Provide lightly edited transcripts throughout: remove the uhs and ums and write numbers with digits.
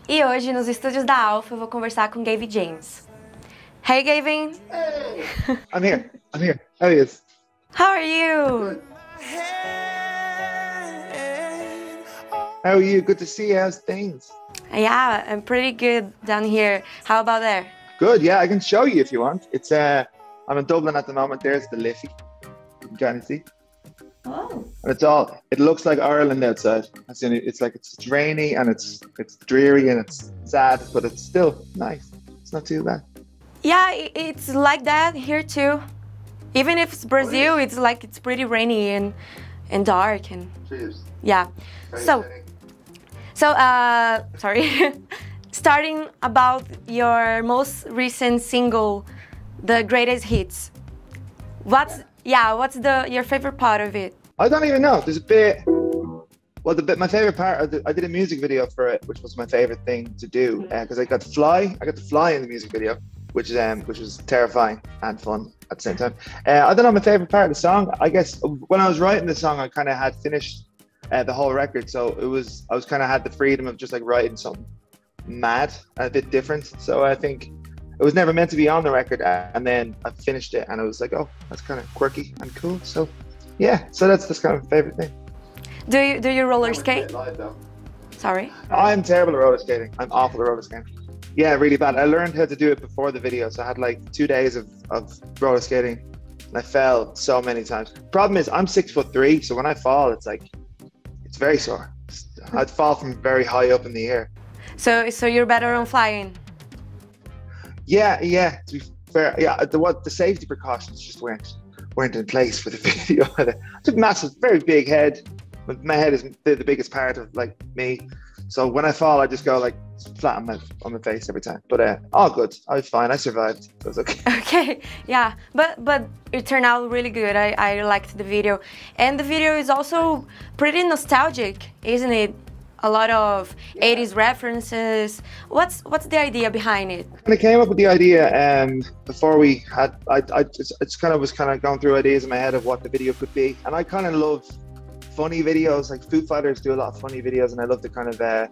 E hoje, nos estúdios da Alpha, eu vou conversar com Gavin James. Hey, Gavin! Hey! I'm here. How are you? How are you? How are you? Good to see you. How's things? Yeah, I'm pretty good down here. How about there? Good, yeah, I can show you if you want. It's I'm in Dublin at the moment. There's the Liffey. You can kind of see. Oh. And it looks like Ireland outside. It's rainy and it's dreary and it's sad, but it's still nice. It's not too bad. Yeah, it's like that here too. Even if it's Brazil, it's like it's pretty rainy and dark and Cheers. yeah. So sorry. Starting about your most recent single, The Greatest Hits. What's your favorite part of it? I don't even know. There's a bit. Well, my favorite part. I did a music video for it, which was my favorite thing to do because I got to fly. I got to fly in the music video, which was terrifying and fun at the same time. I don't know my favorite part of the song. I guess when I was writing the song, I kind of had finished the whole record, so I was kind of had the freedom of just like writing something mad and a bit different. So I think it was never meant to be on the record, and then I finished it and I was like, oh, that's kind of quirky and cool. So yeah, so that's kind of my favorite thing. Do you roller skate? Live, though. Sorry? I'm terrible at roller skating. I'm awful at roller skating. Yeah, really bad. I learned how to do it before the video, so I had like 2 days of roller skating and I fell so many times. Problem is I'm 6'3", so when I fall it's very sore. I'd fall from very high up in the air. So you're better on flying? Yeah. To be fair, yeah. The safety precautions just weren't in place for the video. It's a massive, very big head. My head is the biggest part of like me. So when I fall, I just go like flat on my face every time. But all good. I was fine. I survived. So it was okay. Okay, yeah. But it turned out really good. I liked the video, and the video is also pretty nostalgic, isn't it? A lot of 80s references. What's the idea behind it? When I came up with the idea, before we had, I just was going through ideas in my head of what the video could be, and I kind of love funny videos. Like Foo Fighters do a lot of funny videos, and I love the kind of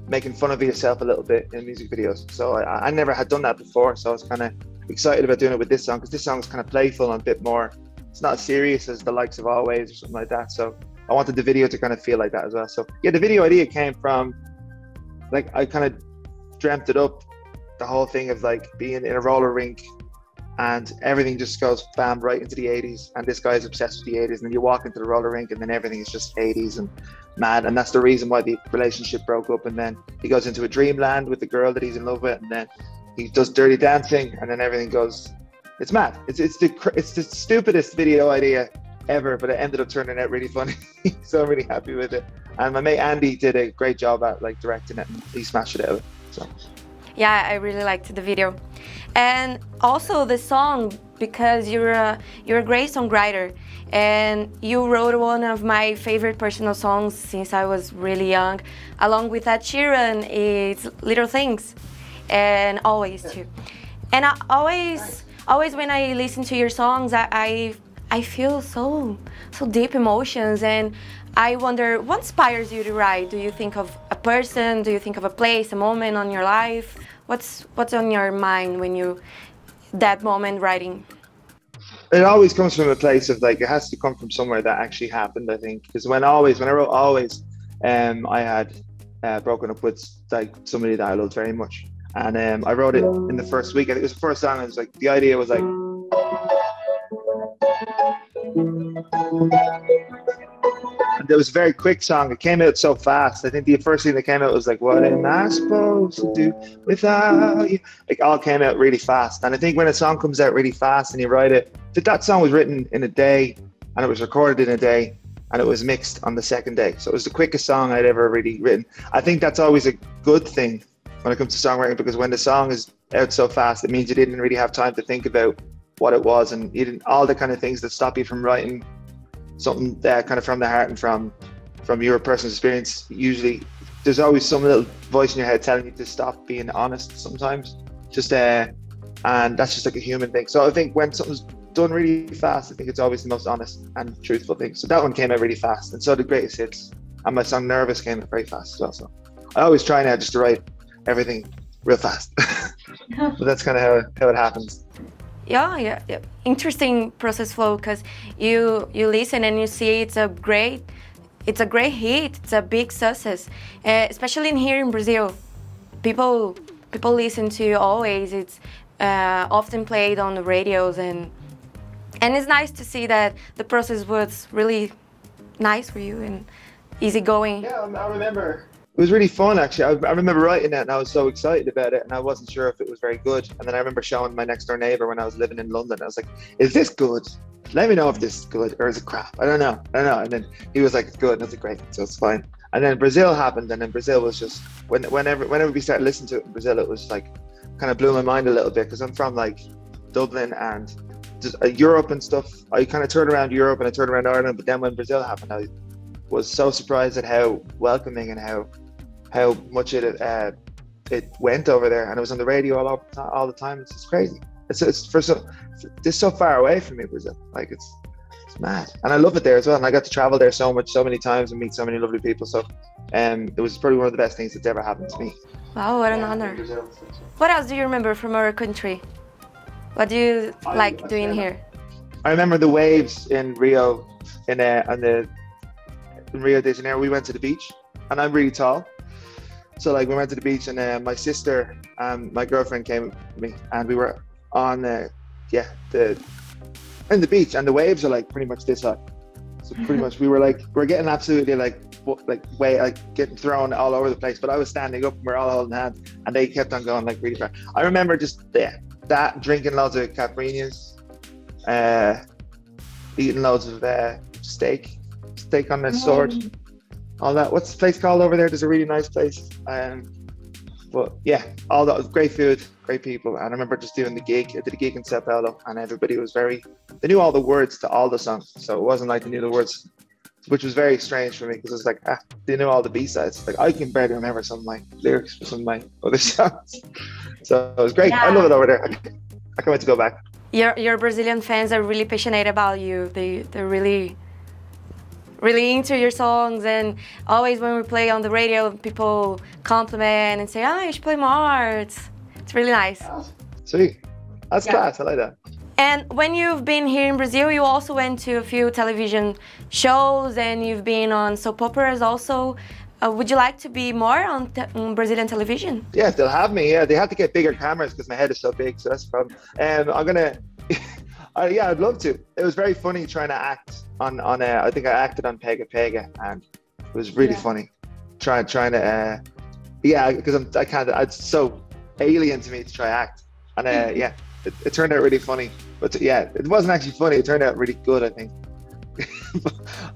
making fun of yourself a little bit in music videos. So I never had done that before, so I was kind of excited about doing it with this song, because this song is kind of playful and a bit more. It's not as serious as the likes of Always or something like that. So I wanted the video to kind of feel like that as well. So yeah, the video idea came from, like, I kind of dreamt it up, the whole thing of like being in a roller rink and everything just goes bam right into the 80s, and this guy is obsessed with the 80s, and then you walk into the roller rink and then everything is just 80s and mad, and that's the reason why the relationship broke up. And then he goes into a dreamland with the girl that he's in love with, and then he does Dirty Dancing, and then everything goes, it's mad. It's the stupidest video idea ever, but it ended up turning out really funny. So I'm really happy with it, and my mate Andy did a great job at like directing it, and he smashed it out. So yeah, I really liked the video, and also the song, because you're a great songwriter, and you wrote one of my favorite personal songs since I was really young, along with Ed Sheeran. It's Little Things, and Always too. And I always when I listen to your songs, I feel so deep emotions, and I wonder what inspires you to write. Do you think of a person? Do you think of a place, a moment on your life? What's on your mind when you that moment writing? It always comes from a place of like, it has to come from somewhere that actually happened, I think. Because when I wrote Always, I had broken up with like somebody that I loved very much, and I wrote it in the first week. I think it was the first song. It was like, the idea was like, and it was a very quick song. It came out so fast. I think the first thing that came out was like, what am I supposed to do without you? Like, all came out really fast. And I think when a song comes out really fast and you write it, that song was written in a day, and it was recorded in a day, and it was mixed on the second day. So it was the quickest song I'd ever really written. I think that's always a good thing when it comes to songwriting, because when the song is out so fast, it means you didn't really have time to think about what it was, and you didn't, all the kind of things that stop you from writing something kind of from the heart and from your personal experience. Usually there's always some little voice in your head telling you to stop being honest sometimes, and that's just like a human thing. So I think when something's done really fast, I think it's always the most honest and truthful thing. So that one came out really fast, and so the Greatest Hits and my song Nervous came out very fast as well. So I always try now just to write everything real fast. But that's kind of how it happens. Yeah. Interesting process flow, because you listen and you see it's a great hit, it's a big success, especially in here in Brazil. People listen to you always. It's often played on the radios, and it's nice to see that the process was really nice for you and easygoing. Yeah, I remember. It was really fun, actually. I remember writing it and I was so excited about it, and I wasn't sure if it was very good. And then I remember showing my next door neighbor when I was living in London. I was like, is this good? Let me know if this is good or is it crap? I don't know. And then he was like, it's good. And I was like, great, so it's fine. And then Brazil happened, and then Brazil was just, whenever we started listening to it in Brazil, it was like, kind of blew my mind a little bit, because I'm from like Dublin and just Europe and stuff. I kind of turned around Europe and I turned around Ireland, but then when Brazil happened, I was so surprised at how welcoming and how much it went over there, and it was on the radio all the time. It's just crazy. It's so far away from me, Brazil. Like it's mad, and I love it there as well. And I got to travel there so many times and meet so many lovely people. So, it was probably one of the best things that's ever happened to me. Wow, what an honor! What else do you remember from our country? What do you like doing here? I remember the waves in Rio, in Rio de Janeiro. We went to the beach, and I'm really tall. So like we went to the beach, and my sister and my girlfriend came with me, and we were on in the beach, and the waves are like pretty much this high. So pretty much we're getting absolutely getting thrown all over the place. But I was standing up and we're all holding hands, and they kept on going like really far. I remember just that drinking loads of caipirinhas, eating loads of steak on the sword. All that. What's the place called over there? There's a really nice place. But yeah, all that was great food, great people. And I remember just doing the gig. I did a gig in Sao Paulo, and everybody was they knew all the words to all the songs. So it wasn't like they knew the words, which was very strange for me, because it's like, they knew all the B-sides. Like I can barely remember some of my lyrics for some of my other songs. So it was great. Yeah. I love it over there. I can't wait to go back. Your Brazilian fans are really passionate about you. They're really into your songs, and always when we play on the radio, people compliment and say, you should play more. It's really nice. Sweet. That's class. I like that. And when you've been here in Brazil, you also went to a few television shows, and you've been on soap operas also. Would you like to be more on Brazilian television? Yeah, they'll have me. Yeah, they have to get bigger cameras because my head is so big, so that's the problem. I'm gonna. Yeah, I'd love to. It was very funny trying to act on I think I acted on Pega Pega, and it was really funny. Trying to because it's so alien to me to try act, and it turned out really funny. But it wasn't actually funny. It turned out really good, I think.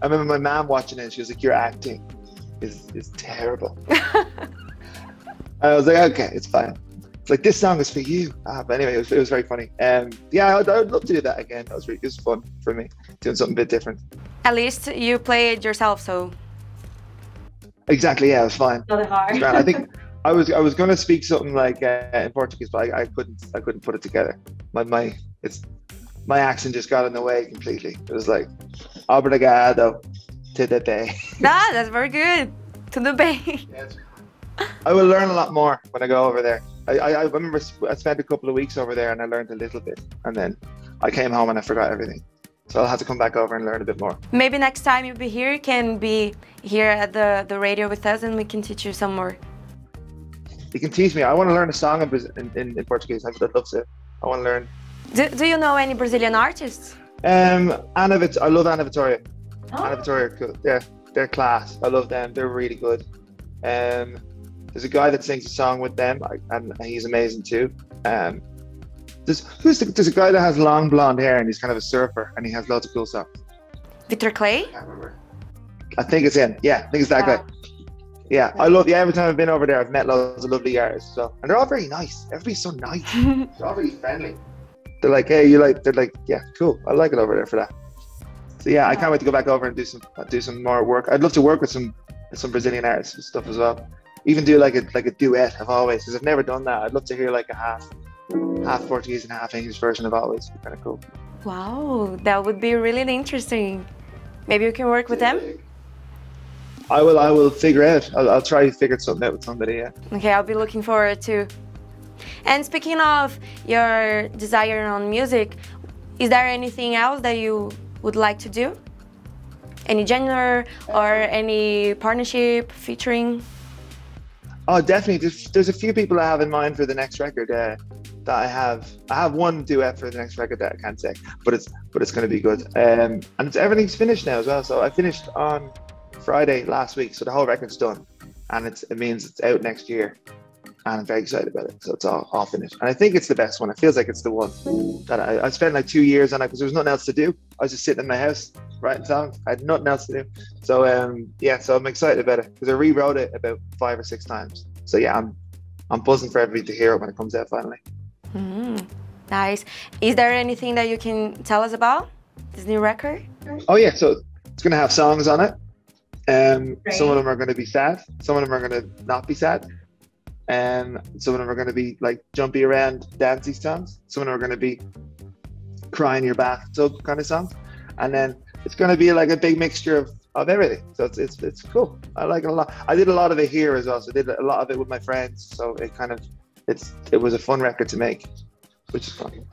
I remember my mom watching it, and she was like, "Your acting is terrible." I was like, "Okay, it's fine." It's like, this song is for you. But anyway, it was very funny. Yeah, I'd love to do that again. It was fun for me, doing something a bit different. At least you play it yourself, so. Exactly, yeah, it was fine. Not hard. I think I was gonna speak something like in Portuguese, but I couldn't put it together. My accent just got in the way completely. It was like, obrigado, tudo bem. That's very good. Tudo bem. I will learn a lot more when I go over there. I remember I spent a couple of weeks over there, and I learned a little bit, and then I came home and I forgot everything. So I'll have to come back over and learn a bit more. Maybe next time you'll be here, you can be here at the radio with us, and we can teach you some more. You can teach me. I want to learn a song in Portuguese. I'd love to. I want to learn. Do you know any Brazilian artists? I love Anavitória. Anavitória, cool. They're class. I love them. They're really good. There's a guy that sings a song with them, and he's amazing too. There's a guy that has long blonde hair, and he's kind of a surfer, and he has loads of cool songs. Vitor Kley? I can't remember. I think it's him. Yeah, I think it's that guy. Yeah, I love. Yeah, every time I've been over there, I've met loads of lovely artists as well, and they're all very nice. Everybody's so nice. They're all really friendly. They're like, hey, they're like, yeah, cool. I like it over there for that. So yeah, I can't wait to go back over and do some more work. I'd love to work with some Brazilian artists and stuff as well. Even do like a duet of Always, because I've never done that. I'd love to hear like a half Portuguese and half English version of Always. It'd be kind of cool. Wow, that would be really interesting. Maybe you can work with them? I will figure out. I'll try to figure something out with somebody. Yeah. Okay, I'll be looking forward to. And speaking of your desire on music, is there anything else that you would like to do? Any genre or any partnership featuring? Oh, definitely. There's a few people I have in mind for the next record. That I have one duet for the next record that I can't say, but it's going to be good. And everything's finished now as well. So I finished on Friday last week, so the whole record's done, and it means it's out next year, and I'm very excited about it. So it's all finished, and I think it's the best one. It feels like it's the one that I spent like 2 years on it because there was nothing else to do. I was just sitting in my house writing songs. I had nothing else to do. So yeah, so I'm excited about it because I rewrote it about 5 or 6 times. So yeah, I'm buzzing for everybody to hear it when it comes out finally. Nice. Is there anything that you can tell us about this new record? Oh yeah, so it's gonna have songs on it. Some of them are going to be sad. Some of them are going to not be sad. Some of them are going to be like jumpy around, dancey songs. Some of them are going to be cry in your bathtub kind of songs. And then it's going to be like a big mixture of everything. So it's cool. I like it a lot. I did a lot of it here as well. So I did a lot of it with my friends. So it was a fun record to make, which is fun.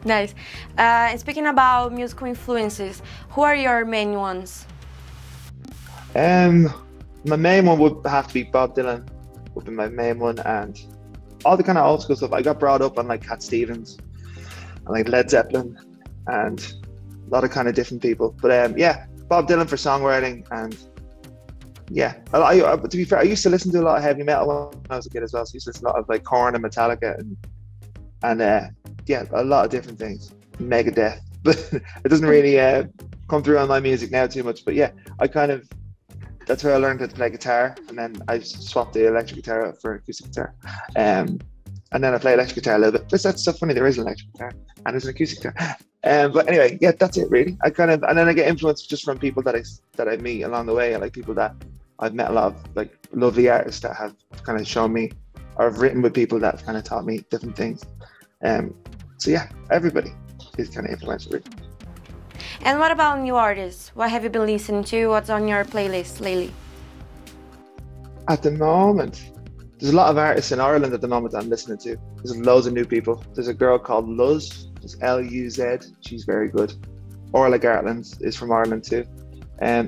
Nice. And speaking about musical influences, who are your main ones? My main one would have to be Bob Dylan, would be my main one, and all the kind of old school stuff. I got brought up on like Cat Stevens and like Led Zeppelin and a lot of kind of different people. But yeah, Bob Dylan for songwriting, and yeah, to be fair, I used to listen to a lot of heavy metal when I was a kid as well. So I used to listen to a lot of like Korn and Metallica and yeah, a lot of different things, Megadeth, but it doesn't really come through on my music now too much. But yeah, that's where I learned how to play guitar, and then I swapped the electric guitar out for acoustic guitar. And then I play electric guitar a little bit. That's so funny, there is an electric guitar and there's an acoustic guitar. But anyway, yeah, that's it really. And then I get influence just from people that I meet along the way. I like people that I've met a lot of like lovely artists that have kind of shown me, or I've written with people that have kind of taught me different things. So yeah, everybody is kind of influential really. And what about new artists? What have you been listening to? What's on your playlist lately? At the moment, there's a lot of artists in Ireland at the moment that I'm listening to. There's loads of new people. There's a girl called Luz, it's L-U-Z. She's very good. Orla Gartland is from Ireland too.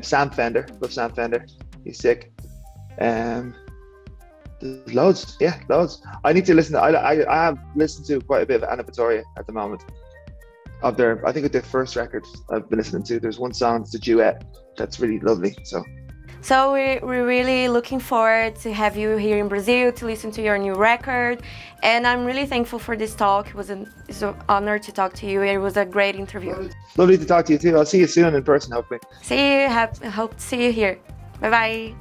Sam Fender, love Sam Fender. He's sick. There's loads, yeah, loads. I need to listen to, I have listened to quite a bit of Anavitória at the moment. I think of their first record I've been listening to. There's one song, it's a duet, that's really lovely. So we're really looking forward to have you here in Brazil to listen to your new record, and I'm really thankful for this talk. It's an honor to talk to you. It was a great interview. Lovely to talk to you too. I'll see you soon in person, hopefully. See you. Hope to see you here. Bye bye.